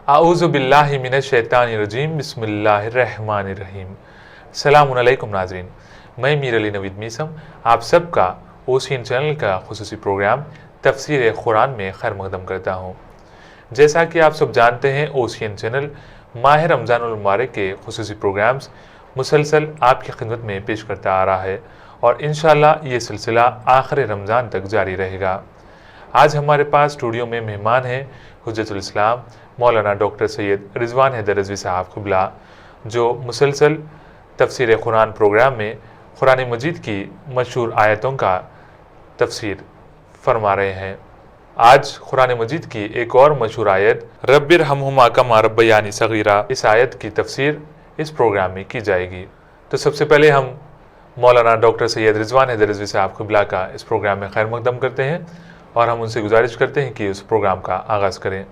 اعوذ باللہ من الشیطان الرجیم بسم اللہ الرحمن الرحیم۔ السلام علیکم ناظرین، میں میر علی نوید میسم آپ سب کا اوشین چینل کا خصوصی پروگرام تفسیر قرآن میں خیر مقدم کرتا ہوں۔ جیسا کہ آپ سب جانتے ہیں، اوشین چینل ماہ رمضان المبارک کے خصوصی پروگرامز مسلسل آپ کی خدمت میں پیش کرتا آ رہا ہے اور انشاءاللہ یہ سلسلہ آخر رمضان تک جاری رہے گا۔ آج ہمارے پاس اسٹوڈیو میں مہمان ہیں حجت الاسلام مولانا ڈاکٹر سید رضوان حیدر رضوی صاحب قبلہ، جو مسلسل تفسیر قرآن پروگرام میں قرآن مجید کی مشہور آیتوں کا تفسیر فرما رہے ہیں۔ آج قرآن مجید کی ایک اور مشہور آیت رب ارحمہما کما ربیانی صغیرا، اس آیت کی تفسیر اس پروگرام میں کی جائے گی۔ تو سب سے پہلے ہم مولانا ڈاکٹر سید رضوان حیدر رضوی صاحب قبلہ کا اس پروگرام میں خیر مقدم کرتے ہیں اور ہم ان سے گزارش کرتے ہیں کہ اس پروگرام کا آغاز کریں۔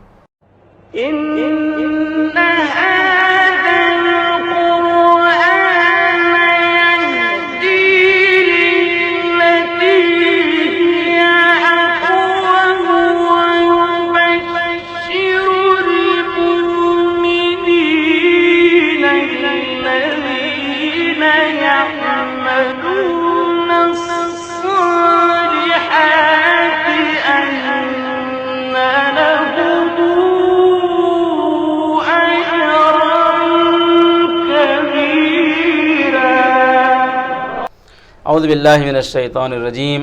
اعوذ باللہ من الشیطان الرجیم،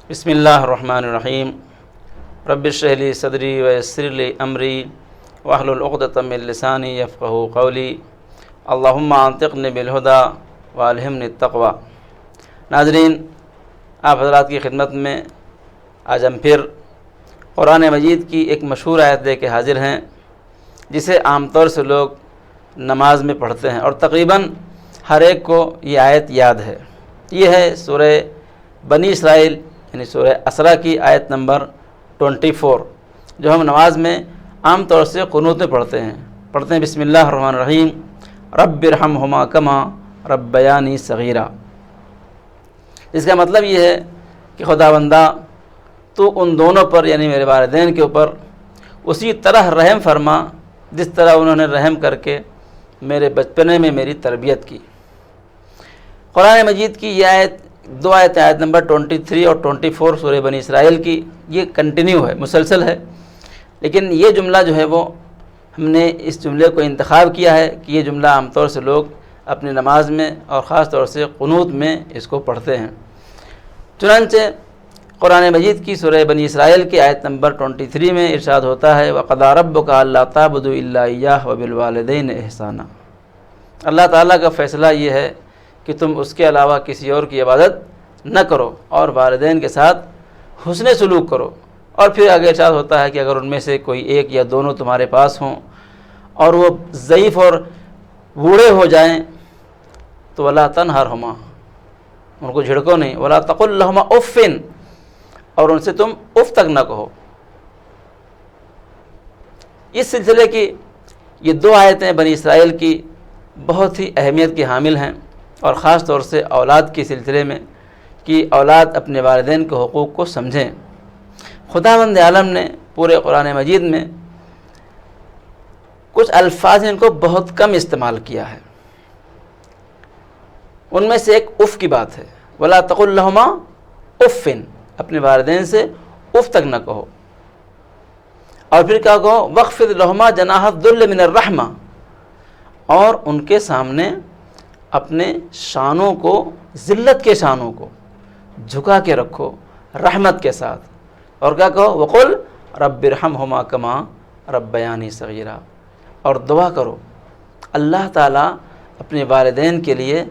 بسم اللہ الرحمن الرحیم۔ رب اشرح لی صدری ویسر لی امری واحلل عقدۃ من لسانی یفقہوا قولی، اللہم انطقنی بالہدی والہمنی التقوی۔ ناظرین، آپ حضرات کی خدمت میں آج ہم پھر قرآن مجید کی ایک مشہور آیت لے کے حاضر ہیں، جسے عام طور سے لوگ نماز میں پڑھتے ہیں اور تقریباً ہر ایک کو یہ آیت یاد ہے۔ یہ ہے سورہ بنی اسرائیل یعنی سورہ اسرا کی آیت نمبر 24، جو ہم نماز میں عام طور سے قنوت میں پڑھتے ہیں بسم اللہ الرحمن الرحیم، رب ارحمہما کما ربیانی صغیرا۔ اس کا مطلب یہ ہے کہ خداوندہ تو ان دونوں پر یعنی میرے والدین کے اوپر اسی طرح رحم فرما جس طرح انہوں نے رحم کر کے میرے بچپنے میں میری تربیت کی۔ قرآن مجید کی یہ آیت دو آیت نمبر 23 اور 24 سورہ بنی اسرائیل کی، یہ کنٹینیو ہے، مسلسل ہے، لیکن یہ جملہ جو ہے وہ ہم نے اس جملے کو انتخاب کیا ہے کہ یہ جملہ عام طور سے لوگ اپنی نماز میں اور خاص طور سے قنوت میں اس کو پڑھتے ہیں۔ چنانچہ قرآن مجید کی سورہ بنی اسرائیل کی آیت نمبر 23 میں ارشاد ہوتا ہے وَقَضَىٰ رَبُّكَ أَلَّا تَعْبُدُوا إِلَّا إِيَّاهُ وَبِالْوَالِدَيْنِ إِحْسَانًا۔ اللہ تعالیٰ کا فیصلہ یہ ہے کہ تم اس کے علاوہ کسی اور کی عبادت نہ کرو اور والدین کے ساتھ حسن سلوک کرو۔ اور پھر آگے ارشاد ہوتا ہے کہ اگر ان میں سے کوئی ایک یا دونوں تمہارے پاس ہوں اور وہ ضعیف اور بوڑھے ہو جائیں تو وَلَا تَنْهَرْهُمَا، ان کو جھڑکو نہیں، وَلَا تَقُلْ لَهُمَا أُفٍّ، اور ان سے تم اف تک نہ کہو۔ اس سلسلے کی یہ دو آیتیں بنی اسرائیل کی بہت ہی اہمیت کی حامل ہیں، اور خاص طور سے اولاد کے سلسلے میں کہ اولاد اپنے والدین کے حقوق کو سمجھیں۔ خداوند عالم نے پورے قرآن مجید میں کچھ الفاظ ان کو بہت کم استعمال کیا ہے، ان میں سے ایک اف کی بات ہے، وَلَا تَقُلْ لَهُمَا أُفٍّ، اپنے والدین سے اف تک نہ کہو۔ اور پھر کیا کہو وَاخْفِضْ لَهُمَا جَنَاحَ الذُّلِّ مِنَ الرَّحْمَةِ، اور ان کے سامنے اپنے شانوں کو، ذلت کے شانوں کو جھکا کے رکھو رحمت کے ساتھ۔ اور کیا کہو وَقُلْ رَبِّ ارْحَمْهُمَا كَمَا رَبَّيَانِي صَغِيرًا، اور دعا کرو۔ اللہ تعالیٰ اپنے والدین کے لیے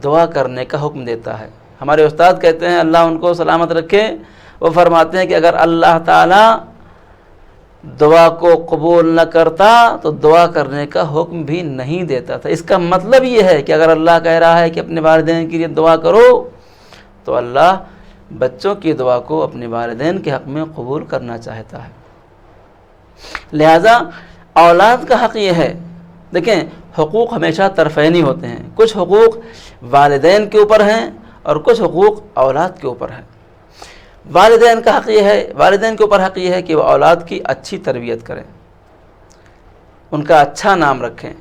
دعا کرنے کا حکم دیتا ہے۔ ہمارے استاد کہتے ہیں اللہ ان کو سلامت رکھے، وہ فرماتے ہیں کہ اگر اللہ تعالیٰ دعا کو قبول نہ کرتا تو دعا کرنے کا حکم بھی نہیں دیتا تھا۔ اس کا مطلب یہ ہے کہ اگر اللہ کہہ رہا ہے کہ اپنے والدین کے لیے دعا کرو تو اللہ بچوں کی دعا کو اپنے والدین کے حق میں قبول کرنا چاہتا ہے۔ لہذا اولاد کا حق یہ ہے، دیکھیں حقوق ہمیشہ طرفینی ہوتے ہیں، کچھ حقوق والدین کے اوپر ہیں اور کچھ حقوق اولاد کے اوپر ہیں۔ والدین کا حق یہ ہے، والدین کے اوپر حق یہ ہے کہ وہ اولاد کی اچھی تربیت کریں، ان کا اچھا نام رکھیں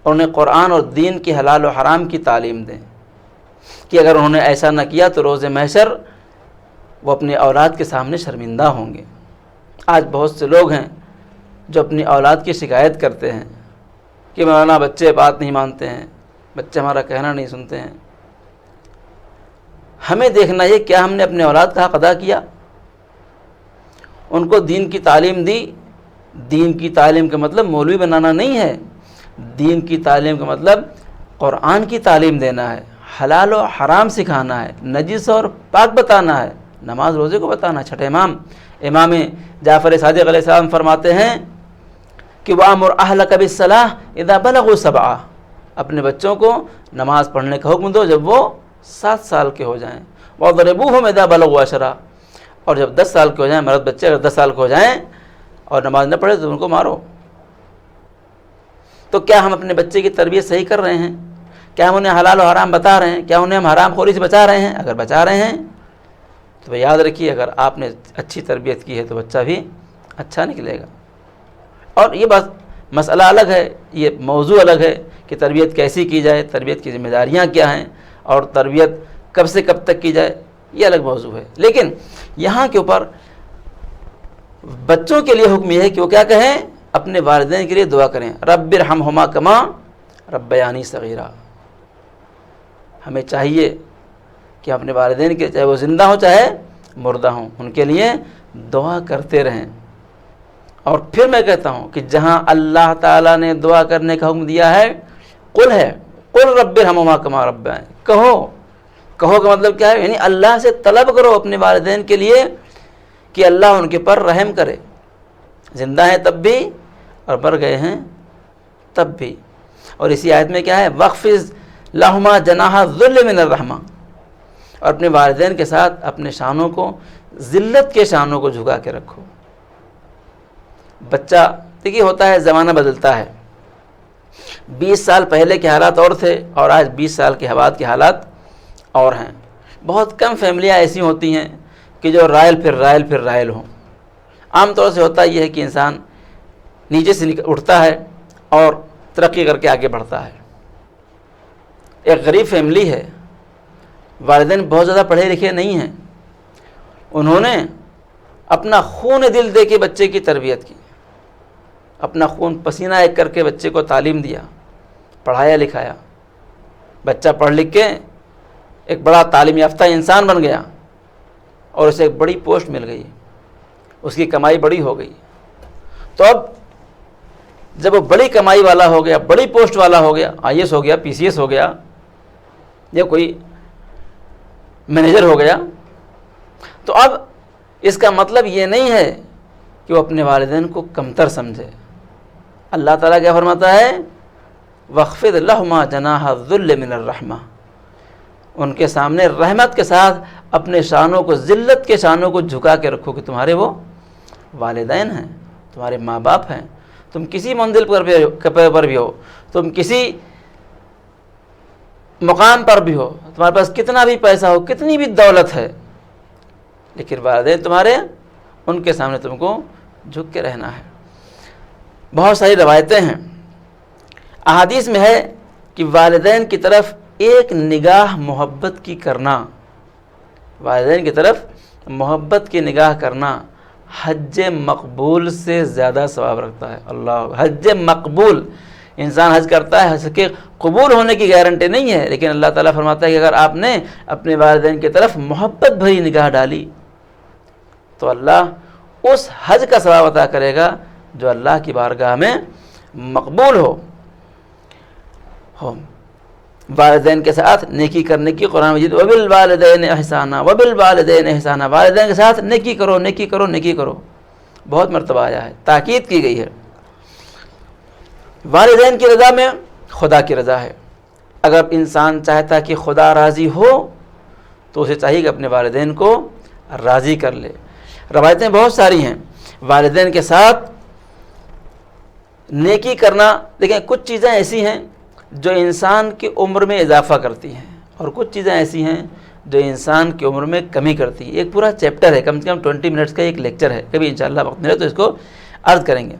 اور انہیں قرآن اور دین کی حلال و حرام کی تعلیم دیں کہ اگر انہوں نے ایسا نہ کیا تو روز محشر وہ اپنی اولاد کے سامنے شرمندہ ہوں گے۔ آج بہت سے لوگ ہیں جو اپنی اولاد کی شکایت کرتے ہیں کہ مولانا بچے بات نہیں مانتے ہیں، بچے ہمارا کہنا نہیں سنتے ہیں۔ ہمیں دیکھنا یہ کیا ہم نے اپنے اولاد کا حق ادا کیا، ان کو دین کی تعلیم دی۔ دین کی تعلیم کا مطلب مولوی بنانا نہیں ہے، دین کی تعلیم کا مطلب قرآن کی تعلیم دینا ہے، حلال و حرام سکھانا ہے، نجس اور پاک بتانا ہے، نماز روزے کو بتانا ہے۔ چھٹے امام جعفر صادق علیہ السلام فرماتے ہیں کہ وَأَمُرْ أَهْلَكَ بِالصَّلَاةِ إِذَا بَلَغُوا سَبْعًا، اپنے بچوں کو نماز پڑھنے کا حکم دو جب وہ 7 سال کے ہو جائیں، وَاضْرِبُوهُمْ إِذَا بَلَغُوا 10، اور جب 10 سال کے ہو جائیں، مرد بچے اگر 10 سال کے ہو جائیں اور نماز نہ پڑھے تو ان کو مارو۔ تو کیا ہم اپنے بچے کی تربیت صحیح کر رہے ہیں؟ کیا ہم انہیں حلال و حرام بتا رہے ہیں؟ کیا انہیں ہم حرام خوری سے بچا رہے ہیں؟ اگر بچا رہے ہیں تو یاد رکھیے اگر آپ نے اچھی تربیت کی ہے تو بچہ بھی اچھا نکلے گا۔ اور یہ بات مسئلہ الگ ہے، یہ موضوع الگ ہے کہ تربیت کیسی کی جائے، تربیت کی ذمہ داریاں کیا ہیں اور تربیت کب سے کب تک کی جائے، یہ الگ موضوع ہے۔ لیکن یہاں کے اوپر بچوں کے لیے حکم یہ ہے کہ وہ کیا کہیں؟ اپنے والدین کے لیے دعا کریں، رب ارحمہما کما ربیانی صغیرا۔ ہمیں چاہیے کہ اپنے والدین کے، چاہے وہ زندہ ہوں چاہے مردہ ہوں، ان کے لیے دعا کرتے رہیں۔ اور پھر میں کہتا ہوں کہ جہاں اللہ تعالیٰ نے دعا کرنے کا حکم دیا ہے، قل رب ارحمہما کما ربیانی، کہو کا مطلب کیا ہے؟ یعنی اللہ سے طلب کرو اپنے والدین کے لیے کہ اللہ ان کے پر رحم کرے، زندہ ہیں تب بھی اور مر گئے ہیں تب بھی۔ اور اسی آیت میں کیا ہے؟ وَخْفِضْ لَهُمَا جَنَاحَ الذُّلِّ مِنَ الرَّحْمَةِ، اور اپنے والدین کے ساتھ اپنے شانوں کو، ذلت کے شانوں کو جھکا کے رکھو۔ بچہ دیکھیے ہوتا ہے، زمانہ بدلتا ہے، 20 سال پہلے کے حالات اور تھے اور آج 20 سال کے بعد کے حالات اور ہیں۔ بہت کم فیملیاں ایسی ہوتی ہیں کہ جو رائل پھر رائل ہوں۔ عام طور سے ہوتا یہ ہے کہ انسان نیچے سے اٹھتا ہے اور ترقی کر کے آگے بڑھتا ہے۔ ایک غریب فیملی ہے، والدین بہت زیادہ پڑھے لکھے نہیں ہیں، انہوں نے اپنا خون دل دے کے بچے کی تربیت کی، اپنا خون پسینہ ایک کر کے بچے کو تعلیم دیا، پڑھایا لکھایا، بچہ پڑھ لکھ کے ایک بڑا تعلیم یافتہ انسان بن گیا اور اسے ایک بڑی پوسٹ مل گئی، اس کی کمائی بڑی ہو گئی۔ تو اب جب وہ بڑی کمائی والا ہو گیا، بڑی پوسٹ والا ہو گیا، IAS ہو گیا، PCS ہو گیا یا کوئی مینیجر ہو گیا، تو اب اس کا مطلب یہ نہیں ہے کہ وہ اپنے والدین کو کمتر سمجھے۔ اللہ تعالیٰ کیا فرماتا ہے؟ وَخْفِضْ لَهُمَا جَنَاحَ الذُّلِّ مِنَ الرَّحْمَةِ، ان کے سامنے رحمت کے ساتھ اپنے شانوں کو، ذلت کے شانوں کو جھکا کے رکھو کہ تمہارے وہ والدین ہیں، تمہارے ماں باپ ہیں، تم کسی منزل پر بھی ہو، تم کسی مقام پر بھی ہو، تمہارے پاس کتنا بھی پیسہ ہو، کتنی بھی دولت ہے، لیکن والدین تمہارے، ان کے سامنے تم کو جھک کے رہنا ہے۔ بہت ساری روایتیں ہیں، احادیث میں ہے کہ والدین کی طرف ایک نگاہ محبت کی کرنا، والدین کی طرف محبت کی نگاہ کرنا حج مقبول سے زیادہ ثواب رکھتا ہے۔ اللہ، حج مقبول، انسان حج کرتا ہے، حج کے قبول ہونے کی گارنٹی نہیں ہے، لیکن اللہ تعالیٰ فرماتا ہے کہ اگر آپ نے اپنے والدین کی طرف محبت بھری نگاہ ڈالی تو اللہ اس حج کا ثواب عطا کرے گا جو اللہ کی بارگاہ میں مقبول ہو۔ والدین کے ساتھ نیکی کرنے کی قرآن مجید وَبِالْوَالِدَيْنِ احسانا وَبِالْوَالِدَيْنِ احسانا، والدین کے ساتھ نیکی کرو، نیکی کرو، نیکی کرو، بہت مرتبہ آیا ہے، تاکید کی گئی ہے۔ والدین کی رضا میں خدا کی رضا ہے۔ اگر انسان چاہتا کہ خدا راضی ہو تو اسے چاہیے کہ اپنے والدین کو راضی کر لے۔ روایتیں بہت ساری ہیں والدین کے ساتھ نیکی کرنا۔ دیکھیں کچھ چیزیں ایسی ہیں جو انسان کی عمر میں اضافہ کرتی ہیں اور کچھ چیزیں ایسی ہیں جو انسان کی عمر میں کمی کرتی ہیں۔ ایک پورا چیپٹر ہے، کم سے کم 20 منٹس کا ایک لیکچر ہے، کبھی انشاءاللہ وقت ملے تو اس کو عرض کریں گے۔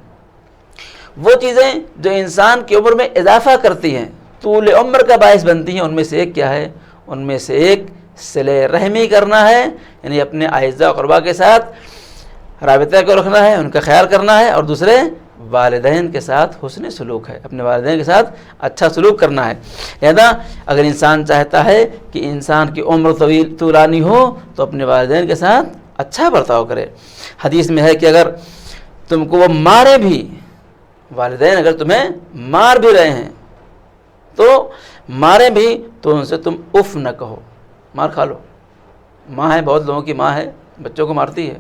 وہ چیزیں جو انسان کی عمر میں اضافہ کرتی ہیں، طول عمر کا باعث بنتی ہیں، ان میں سے ایک کیا ہے؟ ان میں سے ایک صلہ رحمی کرنا ہے، یعنی اپنے اعزاء و اقرباء کے ساتھ رابطہ کو رکھنا ہے، ان کا خیال کرنا ہے، اور دوسرے والدین کے ساتھ حسن سلوک ہے، اپنے والدین کے ساتھ اچھا سلوک کرنا ہے۔ لہذا اگر انسان چاہتا ہے کہ انسان کی عمر طولانی ہو تو اپنے والدین کے ساتھ اچھا برتاؤ کرے۔ حدیث میں ہے کہ اگر تم کو وہ مارے بھی، والدین اگر تمہیں مار بھی رہے ہیں تو مارے بھی تو ان سے تم اف نہ کہو، مار کھا لو۔ ماں ہے، بہت لوگوں کی ماں ہے بچوں کو مارتی ہے،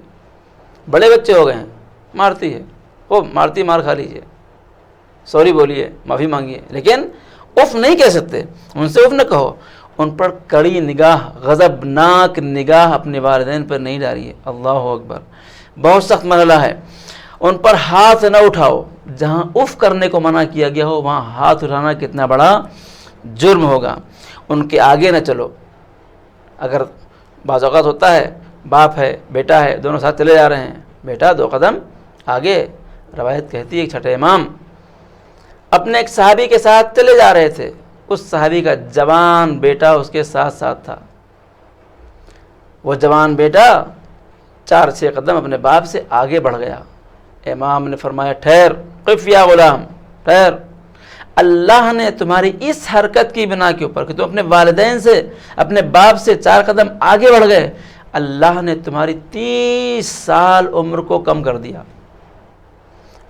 بڑے بچے ہو گئے ہیں مارتی ہے، وہ مارتی مار کھا لیجئے، سوری بولیے، معافی مانگیے، لیکن اف نہیں کہہ سکتے، ان سے اف نہ کہو۔ ان پر کڑی نگاہ، غضبناک نگاہ اپنے والدین پر نہیں ڈالیے، اللہ اکبر، بہت سخت مرحلہ ہے۔ ان پر ہاتھ نہ اٹھاؤ، جہاں اف کرنے کو منع کیا گیا ہو وہاں ہاتھ اٹھانا کتنا بڑا جرم ہوگا۔ ان کے آگے نہ چلو۔ اگر بعض اوقات ہوتا ہے باپ ہے بیٹا ہے دونوں ساتھ چلے جا رہے ہیں، بیٹا 2 قدم آگے، روایت کہتی ہے ایک چھٹے امام اپنے ایک صحابی کے ساتھ چلے جا رہے تھے، اس صحابی کا جوان بیٹا اس کے ساتھ ساتھ تھا، وہ جوان بیٹا 4-6 قدم اپنے باپ سے آگے بڑھ گیا۔ امام نے فرمایا ٹھہر، قف یا غلام، ٹھہر، اللہ نے تمہاری اس حرکت کی بنا کے اوپر کہ تم اپنے والدین سے، اپنے باپ سے 4 قدم آگے بڑھ گئے، اللہ نے تمہاری 30 سال عمر کو کم کر دیا۔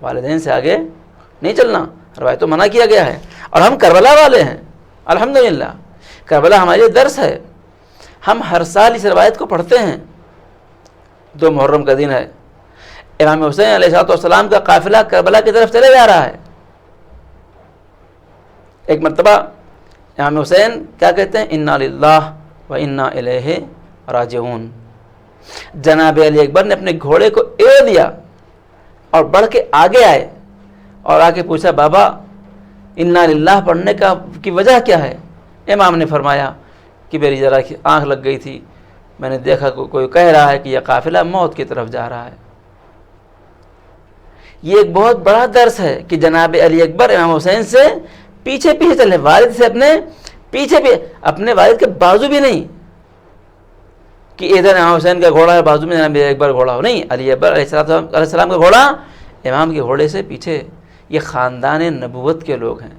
والدین سے آگے نہیں چلنا، روایت تو منع کیا گیا ہے۔ اور ہم کربلا والے ہیں، الحمدللہ کربلا ہمارے لیے درس ہے، ہم ہر سال اس روایت کو پڑھتے ہیں۔ 2 محرم کا دن ہے، امام حسین علیہ السلام کا قافلہ کربلا کی طرف چلے جا رہا ہے۔ ایک مرتبہ امام حسین کیا کہتے ہیں؟ انا للہ و انا الیہ راجعون۔ جناب علی اکبر نے اپنے گھوڑے کو ایڑ دیا اور بڑھ کے آگے آئے اور آ کے پوچھا بابا انا للہ پڑھنے کی وجہ کیا ہے؟ امام نے فرمایا کہ میری ذرا آنکھ لگ گئی تھی، میں نے دیکھا کوئی کہہ رہا ہے کہ یہ قافلہ موت کی طرف جا رہا ہے۔ یہ ایک بہت بڑا درس ہے کہ جناب علی اکبر امام حسین سے پیچھے پیچھے چلے، والد سے اپنے پیچھے اپنے والد کے بازو بھی نہیں کہ ادھر امام حسین کا گھوڑا ہے بازو میں جناب علی اکبر گھوڑا ہو، نہیں، علی اکبر علیہ السلام کا گھوڑا امام کے گھوڑے سے پیچھے۔ یہ خاندان نبوت کے لوگ ہیں،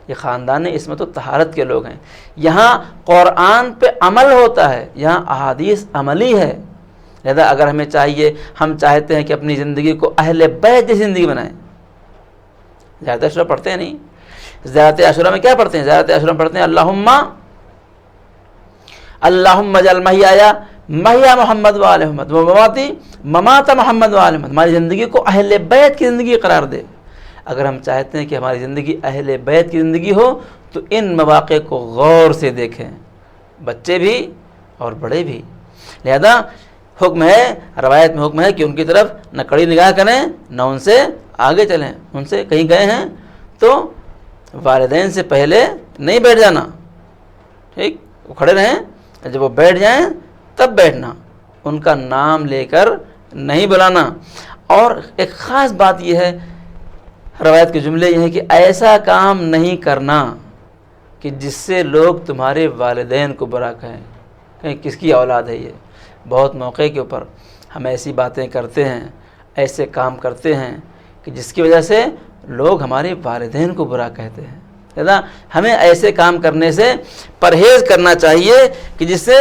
یہ خاندان عصمت و طہارت کے لوگ ہیں۔ یہاں قرآن پہ عمل ہوتا ہے، یہاں احادیث عملی ہے۔ لہذا اگر ہمیں چاہیے، ہم چاہتے ہیں کہ اپنی زندگی کو اہل بیت جیسی زندگی بنائیں۔ زیارت عاشورہ پڑھتے ہیں نہیں؟ زیارت عاشورہ میں کیا پڑھتے ہیں؟ زیارت عاشورہ میں پڑھتے ہیں اللہم اجعل محیایا محیا محمد و آل محمد و مماتی ممات محمد و آل محمد۔ ہماری زندگی کو اہل بیت کی زندگی قرار دے۔ اگر ہم چاہتے ہیں کہ ہماری زندگی اہل بیت کی زندگی ہو تو ان مواقع کو غور سے دیکھیں، بچے بھی اور بڑے بھی۔ لہذا حکم ہے، روایت میں حکم ہے کہ ان کی طرف نہ کڑی نگاہ کریں نہ ان سے آگے چلیں۔ ان سے کہیں گئے ہیں تو والدین سے پہلے نہیں بیٹھ جانا، ٹھیک، وہ کھڑے رہیں، جب وہ بیٹھ جائیں تب بیٹھنا، ان کا نام لے کر نہیں بلانا۔ اور ایک خاص بات یہ ہے، روایت کے جملے یہ ہیں کہ ایسا کام نہیں کرنا کہ جس سے لوگ تمہارے والدین کو برا کہیں کس کی اولاد ہے یہ۔ بہت موقع کے اوپر ہم ایسی باتیں کرتے ہیں، ایسے کام کرتے ہیں کہ جس کی وجہ سے لوگ ہمارے والدین کو برا کہتے ہیں۔ لہذا ہمیں ایسے کام کرنے سے پرہیز کرنا چاہیے کہ جس سے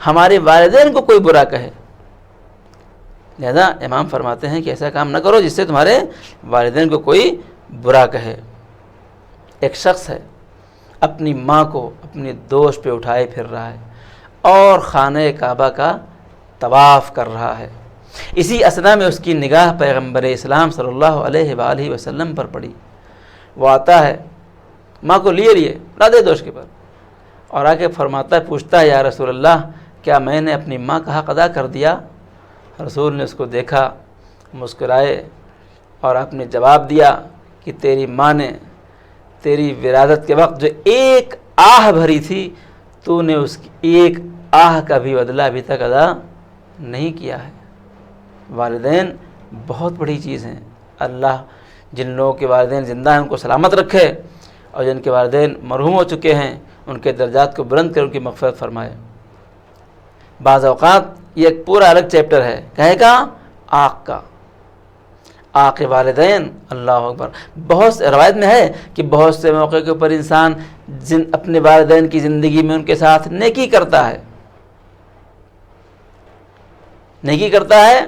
ہمارے والدین کو کوئی برا کہے۔ لہذا امام فرماتے ہیں کہ ایسا کام نہ کرو جس سے تمہارے والدین کو کوئی برا کہے۔ ایک شخص ہے اپنی ماں کو اپنی دوش پہ اٹھائے پھر رہا ہے اور خانہ کعبہ کا طواف کر رہا ہے۔ اسی اثنا میں اس کی نگاہ پیغمبر اسلام صلی اللہ علیہ وآلہ وسلم پر پڑی۔ وہ آتا ہے ماں کو لیے رادے دوش کے پر اور آ کے فرماتا ہے، پوچھتا ہے یا رسول اللہ کیا میں نے اپنی ماں کا حق ادا کر دیا؟ رسول نے اس کو دیکھا، مسکرائے اور آپ نے جواب دیا کہ تیری ماں نے تیری ولادت کے وقت جو ایک آہ بھری تھی تو نے اس کی ایک آہ کا بھی بدلہ ابھی تک ادا نہیں کیا ہے۔ والدین بہت بڑی چیز ہیں۔ اللہ جن لوگوں کے والدین زندہ ہیں ان کو سلامت رکھے، اور جن کے والدین مرحوم ہو چکے ہیں ان کے درجات کو بلند کر ان کی مغفرت فرمائے۔ بعض اوقات یہ ایک پورا الگ چیپٹر ہے، کہے گا آق کا، آق والدین، اللہ اکبر۔ بہت سے روایت میں ہے کہ بہت سے موقع کے اوپر انسان اپنے والدین کی زندگی میں ان کے ساتھ نیکی کرتا ہے، نیکی کرتا ہے،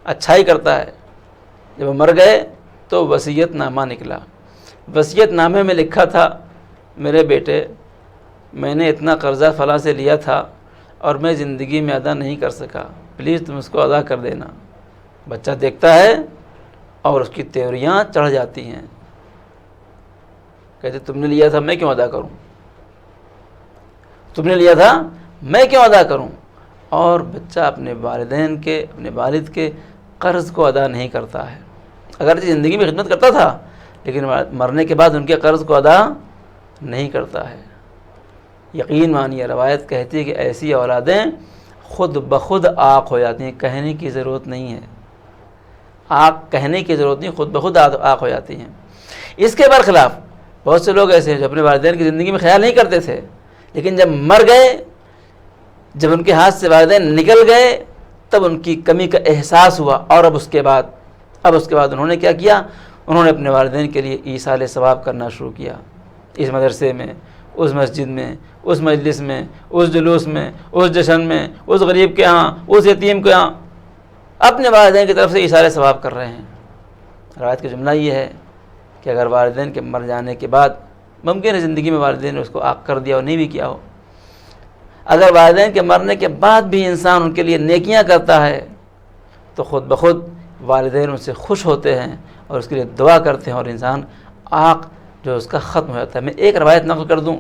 اچھائی کرتا ہے۔ جب وہ مر گئے تو وصیت نامہ نکلا، وصیت نامے میں لکھا تھا میرے بیٹے میں نے اتنا قرضہ فلاں سے لیا تھا اور میں زندگی میں ادا نہیں کر سکا، پلیز تم اس کو ادا کر دینا۔ بچہ دیکھتا ہے اور اس کی تیوریاں چڑھ جاتی ہیں، کہتے تم نے لیا تھا میں کیوں ادا کروں، تم نے لیا تھا میں کیوں ادا کروں، اور بچہ اپنے والدین کے، اپنے والد کے قرض کو ادا نہیں کرتا ہے۔ اگرچہ زندگی میں خدمت کرتا تھا لیکن مرنے کے بعد ان کے قرض کو ادا نہیں کرتا ہے۔ یقین مانیے روایت کہتی ہے کہ ایسی اولادیں خود بخود آق ہو جاتی ہیں، کہنے کی ضرورت نہیں ہے، آق کہنے کی ضرورت نہیں، خود بخود آق ہو جاتی ہیں۔ اس کے برخلاف بہت سے لوگ ایسے ہیں جو اپنے والدین کی زندگی میں خیال نہیں کرتے تھے، لیکن جب مر گئے، جب ان کے ہاتھ سے والدین نکل گئے تب ان کی کمی کا احساس ہوا، اور اب اس کے بعد انہوں نے کیا کیا، انہوں نے اپنے والدین کے لیے ایصال ثواب کرنا شروع کیا۔ اس مدرسے میں، اس مسجد میں، اس مجلس میں، اس جلوس میں، اس جشن میں، اس غریب کے ہاں، اس یتیم کے ہاں اپنے والدین کی طرف سے ایصال ثواب کر رہے ہیں۔ روایت کا جملہ یہ ہے کہ اگر والدین کے مر جانے کے بعد، ممکن ہے زندگی میں والدین نے اس کو آق کر دیا اور نہیں بھی کیا ہو، اگر والدین کے مرنے کے بعد بھی انسان ان کے لیے نیکیاں کرتا ہے تو خود بخود والدین ان سے خوش ہوتے ہیں اور اس کے لیے دعا کرتے ہیں، اور انسان آق جو اس کا ختم ہو جاتا ہے۔ میں ایک روایت نقل کر دوں،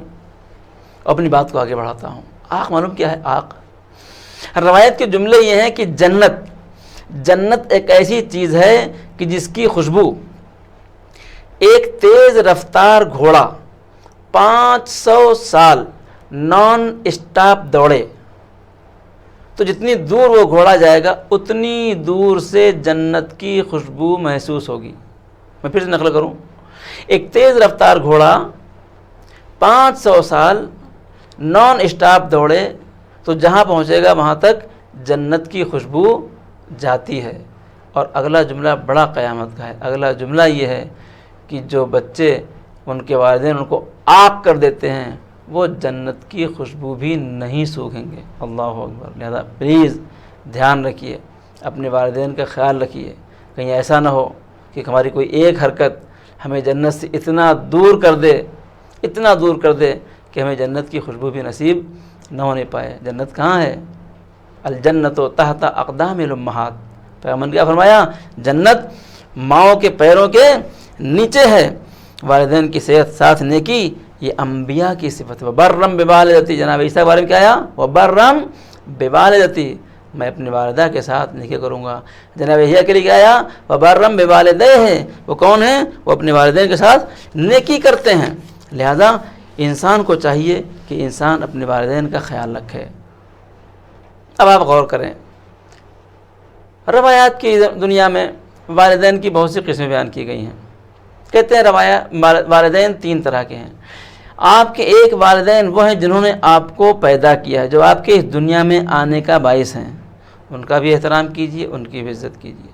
اپنی بات کو آگے بڑھاتا ہوں۔ آق معلوم کیا ہے؟ آق روایت کے جملے یہ ہیں کہ جنت ایک ایسی چیز ہے کہ جس کی خوشبو ایک تیز رفتار گھوڑا 500 سال نان اسٹاپ دوڑے تو جتنی دور وہ گھوڑا جائے گا اتنی دور سے جنت کی خوشبو محسوس ہوگی۔ میں پھر سے نقل کروں، ایک تیز رفتار گھوڑا 500 سال نان اسٹاپ دوڑے تو جہاں پہنچے گا وہاں تک جنت کی خوشبو جاتی ہے۔ اور اگلا جملہ بڑا قیامت کا ہے، اگلا جملہ یہ ہے کہ جو بچے ان کے والدین ان کو آگ کر دیتے ہیں وہ جنت کی خوشبو بھی نہیں سونگھیں گے۔ اللہ اکبر۔ لہذا پلیز دھیان رکھیے، اپنے والدین کا خیال رکھیے، کہیں ایسا نہ ہو کہ ہماری کوئی ایک حرکت ہمیں جنت سے اتنا دور کر دے کہ ہمیں جنت کی خوشبو بھی نصیب نہ ہونے پائے۔ جنت کہاں ہے؟ الجنت تحت اقدام الامہات۔ پیغمبر نے کیا فرمایا؟ جنت ماؤں کے پیروں کے نیچے ہے۔ والدین کی صحت ساتھ نیکی یہ انبیاء کی صفت ہے۔ وبرم بوالدتی، جناب عیسیٰ کے بارے میں کیا آیا؟ وبرم بوالدتی، میں اپنی والدہ کے ساتھ نیکی کروں گا۔ جناب یحییٰ کے لیے کیا آیا؟ وبرم بوالدیہ، وہ کون ہیں؟ وہ اپنے والدین کے ساتھ نیکی کرتے ہیں۔ لہذا انسان کو چاہیے کہ انسان اپنے والدین کا خیال رکھے۔ اب آپ غور کریں، روایات کی دنیا میں والدین کی بہت سی قسمیں بیان کی گئی ہیں۔ کہتے ہیں والدین 3 طرح کے ہیں۔ آپ کے ایک والدین وہ ہیں جنہوں نے آپ کو پیدا کیا ہے، جو آپ کے اس دنیا میں آنے کا باعث ہیں، ان کا بھی احترام کیجیے، ان کی بھی عزت کیجیے۔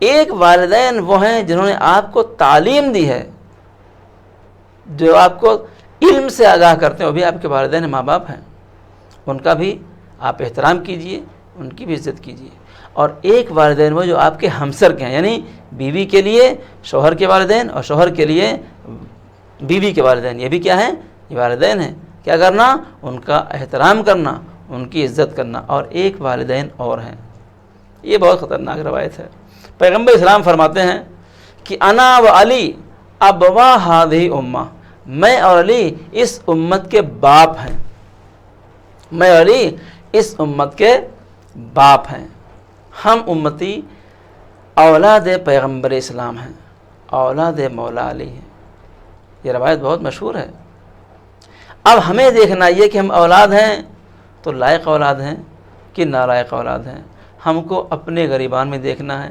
ایک والدین وہ ہیں جنہوں نے آپ کو تعلیم دی ہے، جو آپ کو علم سے آگاہ کرتے ہیں، وہ بھی آپ کے والدین ماں باپ ہیں، ان کا بھی آپ احترام کیجیے، ان کی بھی عزت کیجیے۔ اور ایک والدین وہ جو آپ کے ہمسر کے ہیں، یعنی بیوی کے لیے شوہر کے والدین اور شوہر کے لیے بیوی کے والدین، یہ بھی کیا ہیں؟ یہ والدین ہیں۔ کیا کرنا؟ ان کا احترام کرنا، ان کی عزت کرنا۔ اور ایک والدین اور ہیں، یہ بہت خطرناک روایت ہے۔ پیغمبر اسلام فرماتے ہیں کہ انا و علی ابوا ہذہ امہ، میں اور علی اس امت کے باپ ہیں، میں اور علی اس امت کے باپ ہیں۔ ہم امتی اولاد پیغمبر اسلام ہیں، اولاد مولا علی ہیں۔ یہ روایت بہت مشہور ہے۔ اب ہمیں دیکھنا یہ کہ ہم اولاد ہیں تو لائق اولاد ہیں کہ نالائق اولاد ہیں۔ ہم کو اپنے غریبان میں دیکھنا ہے،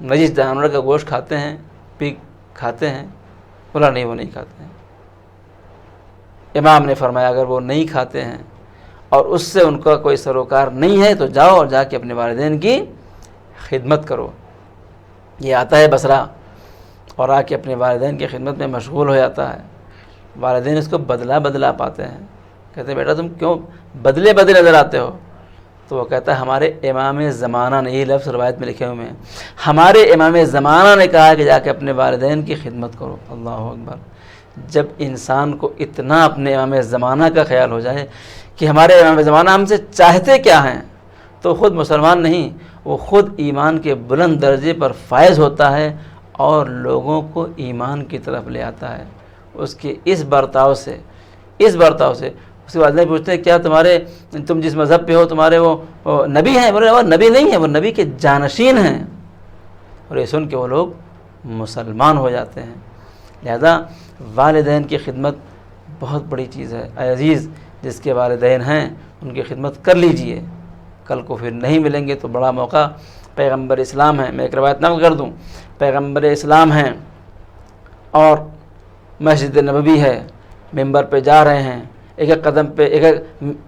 نجس جانور کا گوشت کھاتے ہیں، پی کھاتے ہیں؟ بولا نہیں، وہ نہیں کھاتے ہیں۔ امام نے فرمایا اگر وہ نہیں کھاتے ہیں اور اس سے ان کا کوئی سروکار نہیں ہے تو جاؤ اور جا کے اپنے والدین کی خدمت کرو۔ یہ آتا ہے بصرہ اور آ کے اپنے والدین کی خدمت میں مشغول ہو جاتا ہے۔ والدین اس کو بدلا پاتے ہیں، کہتے ہیں بیٹا تم کیوں بدلے نظر آتے ہو؟ تو وہ کہتا ہے ہمارے امام زمانہ نے، یہ لفظ روایت میں لکھے ہوئے ہیں، ہمارے امام زمانہ نے کہا کہ جا کے اپنے والدین کی خدمت کرو۔ اللہ اکبر! جب انسان کو اتنا اپنے امام زمانہ کا خیال ہو جائے کہ ہمارے امام زمانہ ہم سے چاہتے کیا ہیں، تو خود مسلمان نہیں، وہ خود ایمان کے بلند درجے پر فائز ہوتا ہے اور لوگوں کو ایمان کی طرف لے آتا ہے اس کے اس برتاؤ سے۔ اس کے والدین پوچھتے ہیں کیا تم جس مذہب پہ ہو تمہارے وہ نبی ہیں؟ بولے وہ نبی نہیں ہیں، وہ نبی کے جانشین ہیں، اور یہ سن کے وہ لوگ مسلمان ہو جاتے ہیں۔ لہذا والدین کی خدمت بہت بڑی چیز ہے۔ اے عزیز، جس کے والدین ہیں ان کی خدمت کر لیجئے، کل کو پھر نہیں ملیں گے تو بڑا موقع۔ پیغمبر اسلام ہیں، میں ایک روایت نقل کر دوں، پیغمبر اسلام ہیں اور مسجد نبوی ہے، ممبر پہ جا رہے ہیں، ایک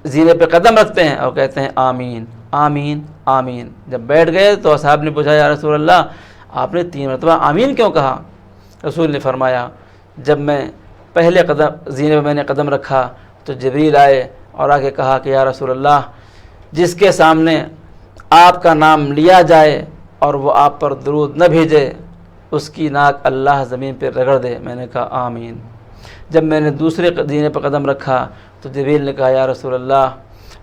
زینے پہ قدم رکھتے ہیں اور کہتے ہیں آمین آمین آمین۔ جب بیٹھ گئے تو اصحاب نے پوچھا یا رسول اللہ آپ نے 3 مرتبہ آمین کیوں کہا؟ رسول نے فرمایا جب میں پہلے زینے پہ میں نے قدم رکھا تو جبریل آئے اور آگے کہا کہ یا رسول اللہ جس کے سامنے آپ کا نام لیا جائے اور وہ آپ پر درود نہ بھیجے اس کی ناک اللہ زمین پہ رگڑ دے۔ میں نے کہا آمین۔ جب میں نے دوسرے زینے پر قدم رکھا تو جبریل نے کہا یا رسول اللہ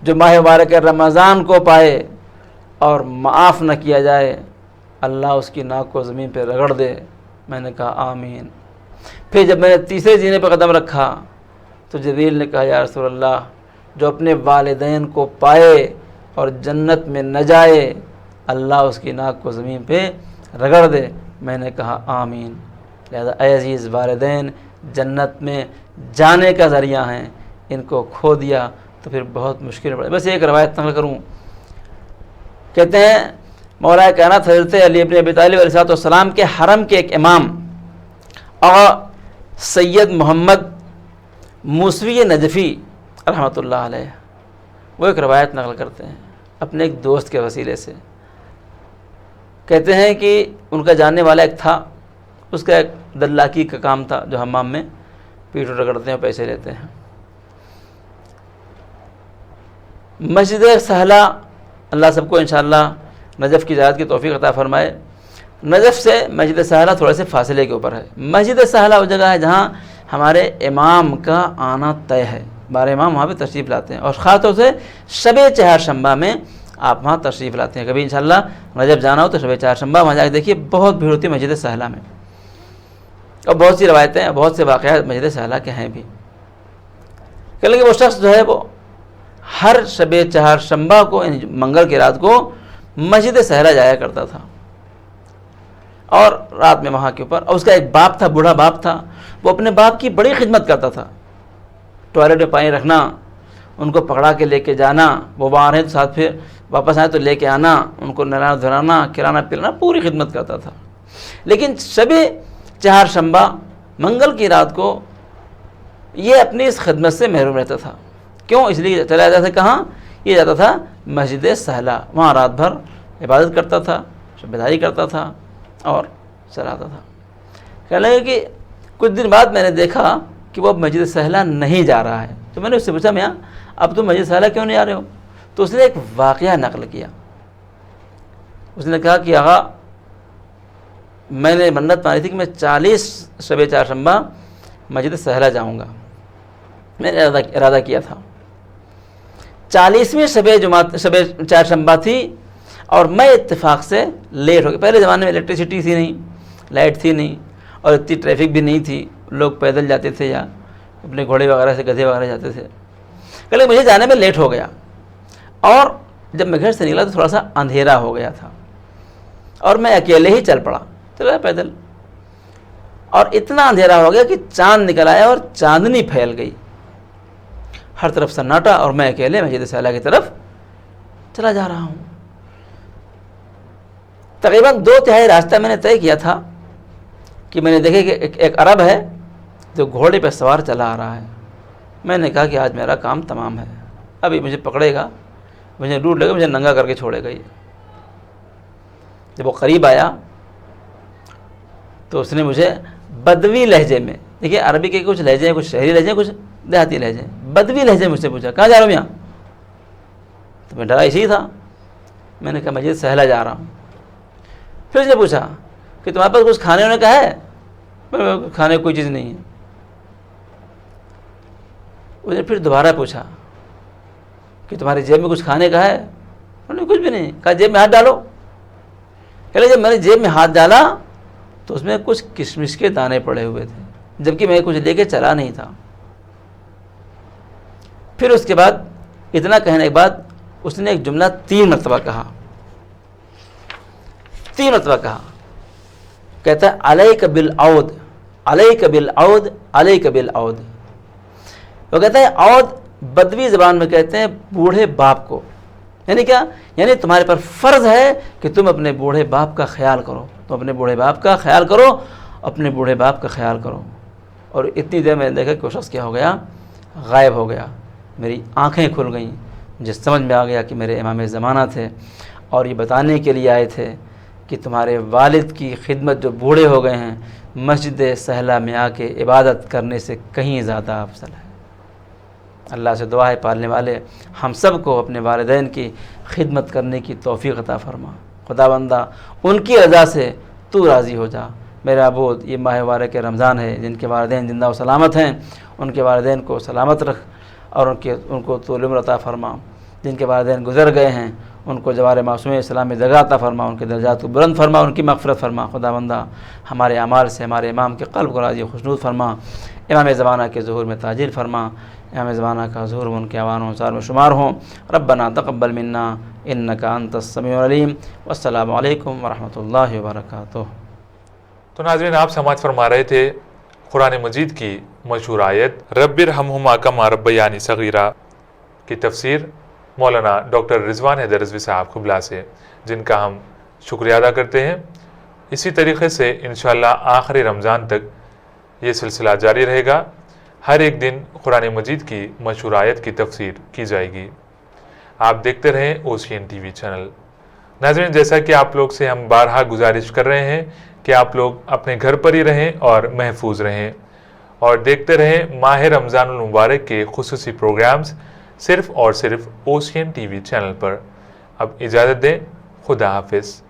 جو ماہ مبارک رمضان کو پائے اور معاف نہ کیا جائے اللہ اس کی ناک کو زمین پہ رگڑ دے۔ میں نے کہا آمین۔ پھر جب میں نے تیسرے زینے پر قدم رکھا تو جبریل نے کہا یا رسول اللہ جو اپنے والدین کو پائے اور جنت میں نہ جائے اللہ اس کی ناک کو زمین پہ رگڑ دے۔ میں نے کہا آمین۔ لہذا اے عزیز، والدین جنت میں جانے کا ذریعہ ہیں، ان کو کھو دیا تو پھر بہت مشکل پڑے۔ بس ایک روایت نقل کروں، کہتے ہیں مولا کائنات حضرت علی ابن ابی طالب علیہ السلام کے حرم کے ایک امام اور سید محمد موسوی نجفی رحمۃ اللہ علیہ، وہ ایک روایت نقل کرتے ہیں اپنے ایک دوست کے وسیلے سے۔ کہتے ہیں کہ ان کا جاننے والا ایک تھا، اس کا ایک دلاکی کا کام تھا جو حمام میں پیٹ رگڑتے ہیں اور پیسے لیتے ہیں۔ مسجد سہلہ، اللہ سب کو انشاءاللہ نجف کی زیارت کی توفیق عطا فرمائے، نجف سے مسجد سہلہ تھوڑے سے فاصلے کے اوپر ہے۔ مسجد سہلہ وہ جگہ ہے جہاں ہمارے امام کا آنا طے ہے، ہمارے امام وہاں پہ تشریف لاتے ہیں اور خاص طور سے شب چہارشنبہ میں آپ وہاں تشریف لاتے ہیں۔ کبھی انشاءاللہ نجف جانا ہو تو شب چہارشنبہ وہاں جا کے دیکھیے، بہت بھیڑ ہوتی ہے مسجد سہلہ میں، اور بہت سی روایتیں، بہت سے واقعات مسجد سہلہ کے ہیں بھی۔ کہ وہ شخص جو ہے وہ ہر شب چہارشنبہ کو، منگل کی رات کو مسجد سہلہ جایا کرتا تھا اور رات میں وہاں کے اوپر، اور اس کا ایک باپ تھا، بوڑھا باپ تھا، وہ اپنے باپ کی بڑی خدمت کرتا تھا، ٹوائلٹ میں پانی رکھنا، ان کو پکڑا کے لے کے جانا، وہ وہاں رہے تو ساتھ پھر واپس آئے تو لے کے آنا، ان کو نہلانا دھلانا، کھلانا پلانا، پوری خدمت کرتا تھا۔ لیکن شب چہارشنبہ منگل کی رات کو یہ اپنی اس خدمت سے محروم رہتا تھا۔ کیوں؟ اس لیے چلا جاتا تھا کہاں؟ یہ جاتا تھا مسجد سہلہ، وہاں رات بھر عبادت کرتا تھا، شب بیداری کرتا تھا اور چلا آتا تھا۔ کہنے لگے کہ کچھ دن بعد میں نے دیکھا کہ وہ اب مسجد سہلہ نہیں جا رہا ہے، تو میں نے اس سے پوچھا میاں اب تم مسجد سہلہ کیوں نہیں آ رہے ہو؟ تو اس نے ایک واقعہ نقل کیا۔ اس نے کہا کہ آقا میں نے منت مانی تھی کہ میں 40 شب چہارشنبہ مسجد سہلہ جاؤں گا، میں نے ارادہ کیا تھا۔ 40ویں شب چہارشنبہ تھی اور میں اتفاق سے لیٹ ہو گیا۔ پہلے زمانے میں الیکٹریسٹی تھی نہیں، لائٹ تھی نہیں، اور اتنی ٹریفک بھی نہیں تھی، لوگ پیدل جاتے تھے یا اپنے گھوڑے وغیرہ سے، گدھے وغیرہ جاتے تھے۔ کہ مجھے جانے میں لیٹ ہو گیا، اور جب میں گھر سے نکلا تو تھوڑا سا اندھیرا ہو گیا تھا اور میں اکیلے ہی چل پڑا، چلا پیدل، اور اتنا اندھیرا ہو گیا کہ چاند نکل آیا اور چاندنی پھیل گئی، ہر طرف سناٹا، اور میں اکیلے مسجد سہلہ کی طرف چلا جا رہا ہوں۔ تقریباً 2/3 راستہ میں نے طے کیا تھا کہ میں نے دیکھے کہ ایک عرب ہے جو گھوڑے پہ سوار چلا آ رہا ہے. میں نے کہا کہ آج میرا کام تمام ہے، ابھی مجھے پکڑے گا، مجھے لوٹ لے گا، مجھے ننگا کر کے چھوڑے گا. یہ جب وہ قریب آیا تو اس نے مجھے بدوی لہجے میں، دیکھیے عربی کے کچھ لہجے ہیں، کچھ شہری لہجے ہیں، کچھ دیہاتی لہجے ہیں، بدوی لہجے میں مجھ سے پوچھا کہاں جا رہا ہوں یہاں. تو میں ڈرا اسی تھا، میں نے کہا مسجد سہلا جا رہا ہوں. پھر اس نے پوچھا کہ تمہارے پاس کچھ کھانے ہونے کا ہے؟ کھانے کوئی چیز نہیں ہے. اس نے پھر دوبارہ پوچھا کہ تمہاری جیب میں کچھ کھانے کا ہے؟ انہوں نے کچھ بھی نہیں. کہا جیب میں ہاتھ ڈالو. کہ جب میں نے جیب میں ہاتھ ڈالا تو اس میں کچھ کشمش کے دانے پڑے ہوئے تھے، جبکہ میں کچھ لے کے چلا نہیں تھا. پھر اس کے بعد اتنا کہنے کے بعد اس نے ایک جملہ 3 مرتبہ کہا. 3 مرتبہ کہا. کہتا ہے علیک بالعود، علیک بالعود، علیک بالعود. وہ کہتا ہے عود بدوی زبان میں کہتے ہیں بوڑھے باپ کو. یعنی کیا؟ یعنی تمہارے پر فرض ہے کہ تم اپنے بوڑھے باپ کا خیال کرو، تم اپنے بوڑھے باپ کا خیال کرو، اپنے بوڑھے باپ کا خیال کرو. اور اتنی دیر میں نے دیکھا کہ وہ شخص کیا ہو گیا، غائب ہو گیا. میری آنکھیں کھل گئیں، مجھے سمجھ میں آ گیا کہ میرے امام زمانہ تھے اور یہ بتانے کے لیے آئے تھے کہ تمہارے والد کی خدمت جو بوڑھے ہو گئے ہیں مسجد سہلا میں آ کے عبادت کرنے سے کہیں زیادہ افضل ہے. اللہ سے دعا ہے پالنے والے ہم سب کو اپنے والدین کی خدمت کرنے کی توفیق عطا فرما. خدا بندہ ان کی رضا سے تو راضی ہو جا. میرا عبود یہ ماہ مبارک رمضان ہے، جن کے والدین زندہ و سلامت ہیں ان کے والدین کو سلامت رکھ اور ان کو طول عمر عطا فرما. جن کے والدین گزر گئے ہیں ان کو جوار معصوم اسلام میں جگہ عطا فرما، ان کے درجات کو بلند فرما، ان کی مغفرت فرما. خدا بندہ ہمارے اعمال سے ہمارے امام کے قلب کو راضی خوشنود فرما. امام زمانہ کے ظہور میں تاجیل فرما. امام زمانہ کا ظہور ان کے اوان و انصار میں شمار ہوں. ربنا تقبل منا انک انت السمیع العلیم. والسلام علیکم ورحمۃ اللہ وبرکاتہ. تو ناظرین آپ سماعت فرما رہے تھے قرآن مجید کی مشہور آیت رب ارحمہما کما ربیانی صغیرا کی تفسیر مولانا ڈاکٹر رضوان حیدر رضوی صاحب قبلہ سے، جن کا ہم شکریہ ادا کرتے ہیں. اسی طریقے سے انشاءاللہ آخری رمضان تک یہ سلسلہ جاری رہے گا. ہر ایک دن قرآن مجید کی مشہور آیت کی تفسیر کی جائے گی. آپ دیکھتے رہیں اوشین ٹی وی چینل. ناظرین جیسا کہ آپ لوگ سے ہم بارہا گزارش کر رہے ہیں کہ آپ لوگ اپنے گھر پر ہی رہیں اور محفوظ رہیں اور دیکھتے رہیں ماہ رمضان المبارک کے خصوصی پروگرامز صرف اور صرف اوشین ٹی وی چینل پر. اب اجازت دیں، خدا حافظ.